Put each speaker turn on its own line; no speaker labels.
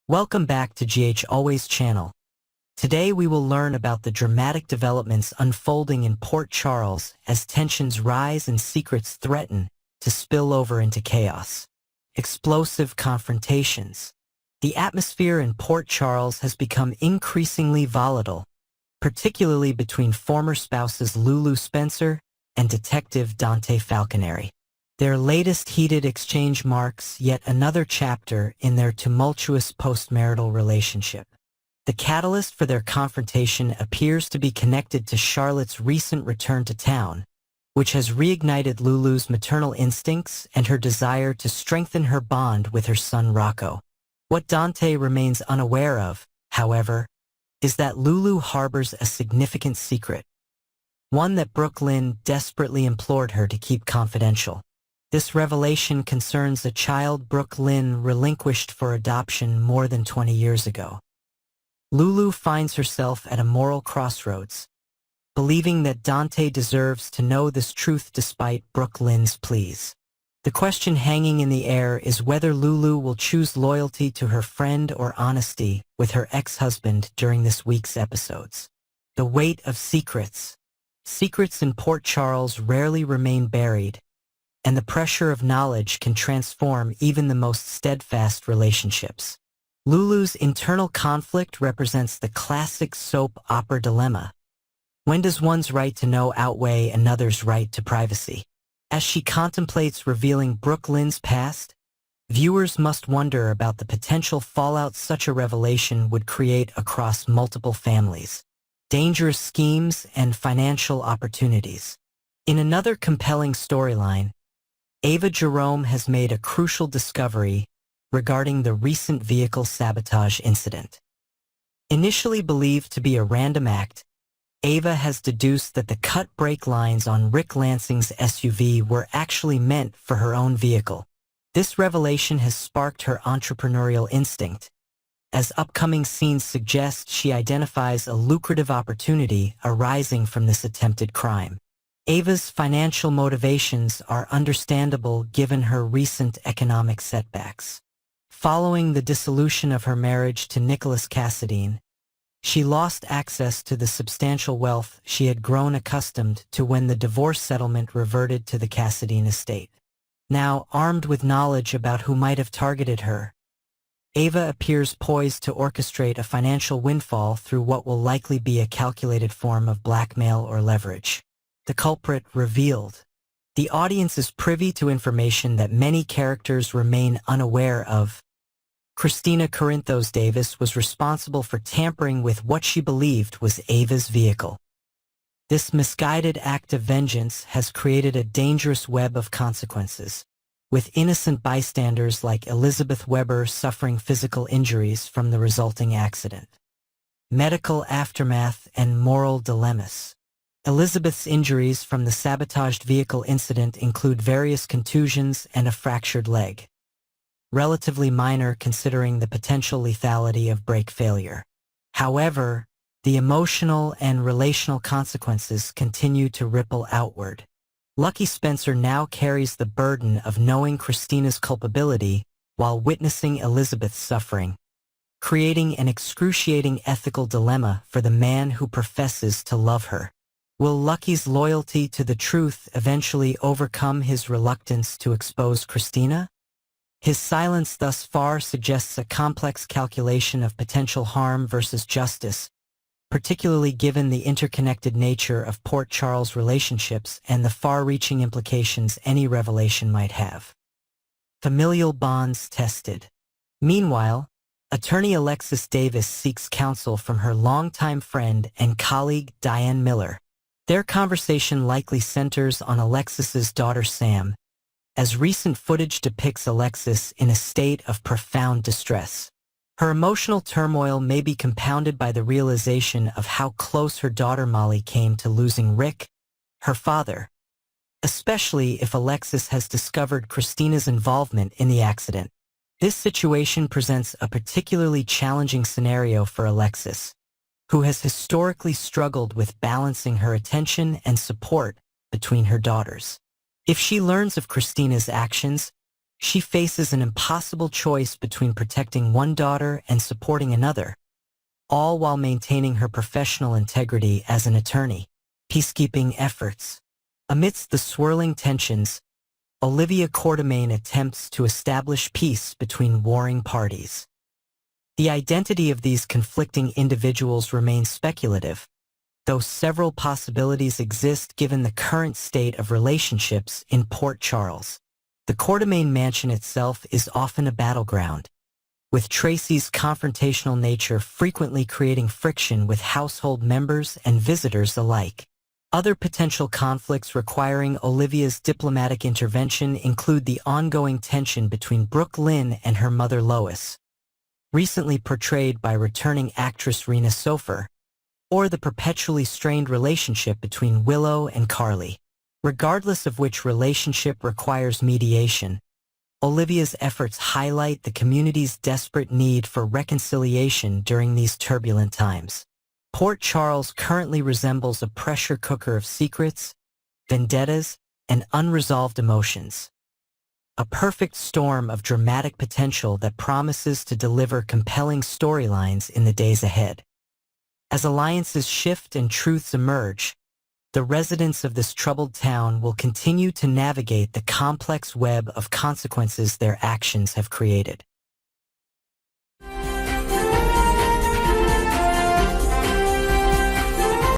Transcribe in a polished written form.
Welcome back to GH Always channel. Today we will learn about the dramatic developments unfolding in Port Charles as tensions rise and secrets threaten to spill over into chaos. Explosive confrontations. The atmosphere in Port Charles has become increasingly volatile, particularly between former spouses Lulu Spencer and Detective Dante Falconeri. Their latest heated exchange marks yet another chapter in their tumultuous postmarital relationship. The catalyst for their confrontation appears to be connected to Charlotte's recent return to town, which has reignited Lulu's maternal instincts and her desire to strengthen her bond with her son Rocco. What Dante remains unaware of, however, is that Lulu harbors a significant secret, one that Brooke Lynn desperately implored her to keep confidential. This revelation concerns a child Brooke Lynn relinquished for adoption more than 20 years ago. Lulu finds herself at a moral crossroads, believing that Dante deserves to know this truth despite Brooke Lynn's pleas. The question hanging in the air is whether Lulu will choose loyalty to her friend or honesty with her ex-husband during this week's episodes. The weight of secrets. Secrets in Port Charles rarely remain buried, and the pressure of knowledge can transform even the most steadfast relationships. Lulu's internal conflict represents the classic soap opera dilemma. When does one's right to know outweigh another's right to privacy? As she contemplates revealing Brooke Lynn's past, viewers must wonder about the potential fallout such a revelation would create across multiple families, dangerous schemes, and financial opportunities. In another compelling storyline, Ava Jerome has made a crucial discovery regarding the recent vehicle sabotage incident. Initially believed to be a random act, Ava has deduced that the cut brake lines on Rick Lansing's SUV were actually meant for her own vehicle. This revelation has sparked her entrepreneurial instinct. As upcoming scenes suggest, she identifies a lucrative opportunity arising from this attempted crime. Ava's financial motivations are understandable given her recent economic setbacks. Following the dissolution of her marriage to Nicholas Cassadine, she lost access to the substantial wealth she had grown accustomed to when the divorce settlement reverted to the Cassadine estate. Now, armed with knowledge about who might have targeted her, Ava appears poised to orchestrate a financial windfall through what will likely be a calculated form of blackmail or leverage. The culprit revealed. The audience is privy to information that many characters remain unaware of. Christina Corinthos Davis was responsible for tampering with what she believed was Ava's vehicle. This misguided act of vengeance has created a dangerous web of consequences, with innocent bystanders like Elizabeth Weber suffering physical injuries from the resulting accident. Medical aftermath and moral dilemmas. Elizabeth's injuries from the sabotaged vehicle incident include various contusions and a fractured leg, relatively minor considering the potential lethality of brake failure. However, the emotional and relational consequences continue to ripple outward. Lucky Spencer now carries the burden of knowing Christina's culpability while witnessing Elizabeth's suffering, creating an excruciating ethical dilemma for the man who professes to love her. Will Lucky's loyalty to the truth eventually overcome his reluctance to expose Christina? His silence thus far suggests a complex calculation of potential harm versus justice, particularly given the interconnected nature of Port Charles relationships and the far-reaching implications any revelation might have. Familial bonds tested. Meanwhile, attorney Alexis Davis seeks counsel from her longtime friend and colleague Diane Miller. Their conversation likely centers on Alexis's daughter Sam, as recent footage depicts Alexis in a state of profound distress. Her emotional turmoil may be compounded by the realization of how close her daughter Molly came to losing Rick, her father, especially if Alexis has discovered Christina's involvement in the accident. This situation presents a particularly challenging scenario for Alexis, who has historically struggled with balancing her attention and support between her daughters. If she learns of Christina's actions, She faces an impossible choice between protecting one daughter and supporting another, all while maintaining her professional integrity as an attorney. Peacekeeping efforts. Amidst the swirling tensions, Olivia Quartermaine attempts to establish peace between warring parties. The identity of these conflicting individuals remains speculative, though several possibilities exist given the current state of relationships in Port Charles. The Quartermaine mansion itself is often a battleground, with Tracy's confrontational nature frequently creating friction with household members and visitors alike. Other potential conflicts requiring Olivia's diplomatic intervention include the ongoing tension between Brooke Lynn and her mother Lois, recently portrayed by returning actress Rena Sofer, or the perpetually strained relationship between Willow and Carly. Regardless of which relationship requires mediation, Olivia's efforts highlight the community's desperate need for reconciliation during these turbulent times. Port Charles currently resembles a pressure cooker of secrets, vendettas, and unresolved emotions. A perfect storm of dramatic potential that promises to deliver compelling storylines in the days ahead. As alliances shift and truths emerge, the residents of this troubled town will continue to navigate the complex web of consequences their actions have created.